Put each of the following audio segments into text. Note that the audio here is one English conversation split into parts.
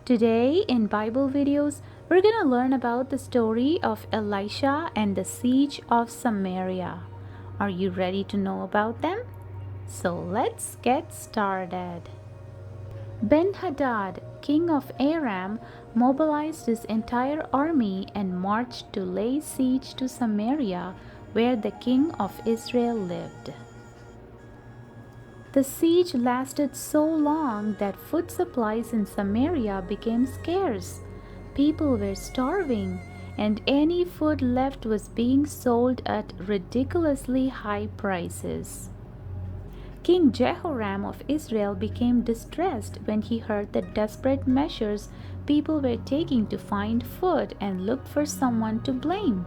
Today in Bible videos, we're going to learn about the story of Elisha and the siege of Samaria. Are you ready to know about them? So let's get started. Ben-Hadad, king of Aram, mobilized his entire army and marched to lay siege to Samaria, where the king of Israel lived. The siege lasted so long that food supplies in Samaria became scarce. People were starving, and any food left was being sold at ridiculously high prices. King Jehoram of Israel became distressed when he heard the desperate measures people were taking to find food and looked for someone to blame.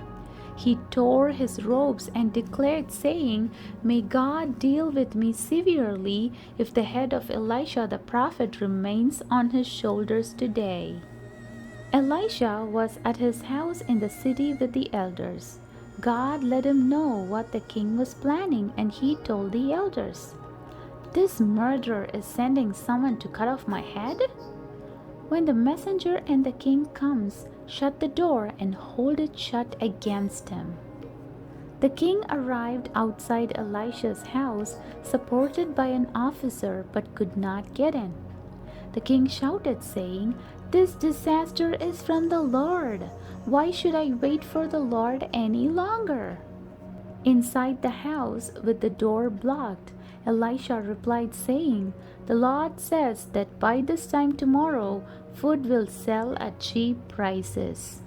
He tore his robes and declared, saying, "May God deal with me severely if the head of Elisha the prophet remains on his shoulders today." Elisha was at his house in the city with the elders. God let him know what the king was planning, and he told the elders, "This murderer is sending someone to cut off my head? When the messenger and the king comes, shut the door and hold it shut against him." The king arrived outside Elisha's house, supported by an officer, but could not get in. The king shouted, saying, "This disaster is from the Lord. Why should I wait for the Lord any longer?" Inside the house, with the door blocked, Elisha replied, saying, "The Lord says that by this time tomorrow, food will sell at cheap prices."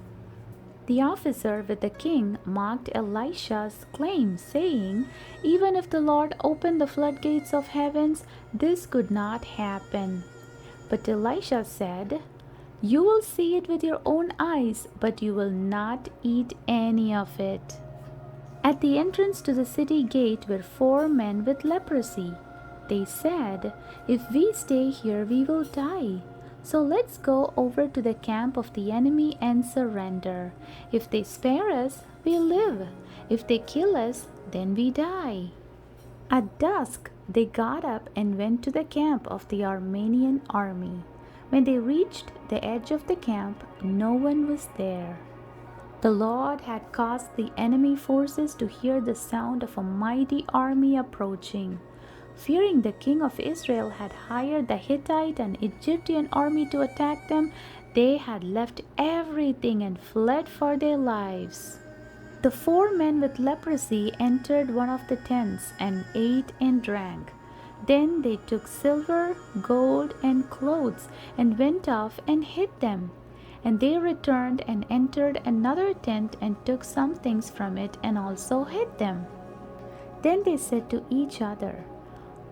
The officer with the king mocked Elisha's claim, saying, "Even if the Lord opened the floodgates of heavens, this could not happen." But Elisha said, "You will see it with your own eyes, but you will not eat any of it." At the entrance to the city gate were 4 men with leprosy. They said, "If we stay here, we will die. So let's go over to the camp of the enemy and surrender. If they spare us, we live. If they kill us, then we die." At dusk, they got up and went to the camp of the Armenian army. When they reached the edge of the camp, no one was there. The Lord had caused the enemy forces to hear the sound of a mighty army approaching. Fearing the king of Israel had hired the Hittite and Egyptian army to attack them, they had left everything and fled for their lives. The 4 men with leprosy entered one of the tents and ate and drank. Then they took silver, gold, and clothes and went off and hid them. And they returned and entered another tent and took some things from it and also hid them. Then they said to each other,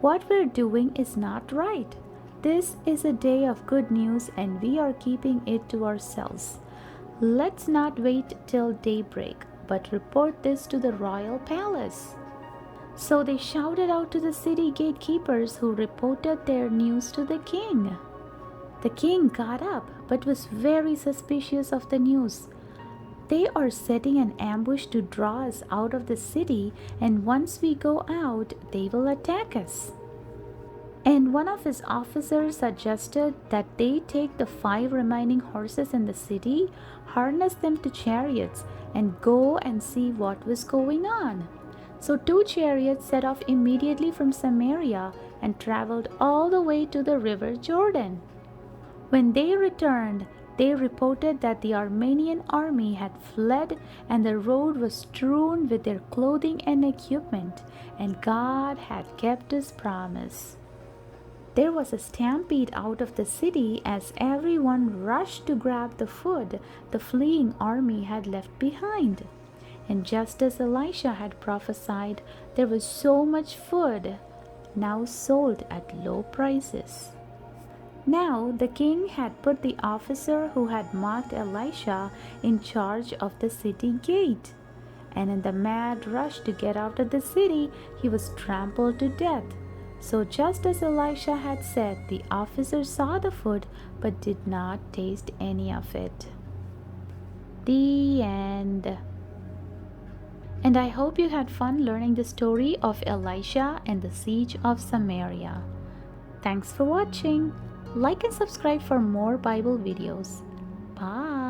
"What we're doing is not right. This is a day of good news and we are keeping it to ourselves. Let's not wait till daybreak, but report this to the royal palace." So they shouted out to the city gatekeepers, who reported their news to the king. The king got up, but was very suspicious of the news. "They are setting an ambush to draw us out of the city, and once we go out, they will attack us." And one of his officers suggested that they take the 5 remaining horses in the city, harness them to chariots, and go and see what was going on. So 2 chariots set off immediately from Samaria and traveled all the way to the river Jordan. When they returned, they reported that the Armenian army had fled and the road was strewn with their clothing and equipment, and God had kept his promise. There was a stampede out of the city as everyone rushed to grab the food the fleeing army had left behind. And just as Elisha had prophesied, there was so much food now sold at low prices. Now the king had put the officer who had mocked Elisha in charge of the city gate. And in the mad rush to get out of the city, he was trampled to death. So just as Elisha had said, the officer saw the food but did not taste any of it. The end. And I hope you had fun learning the story of Elisha and the siege of Samaria. Thanks for watching. Like and subscribe for more Bible videos. Bye.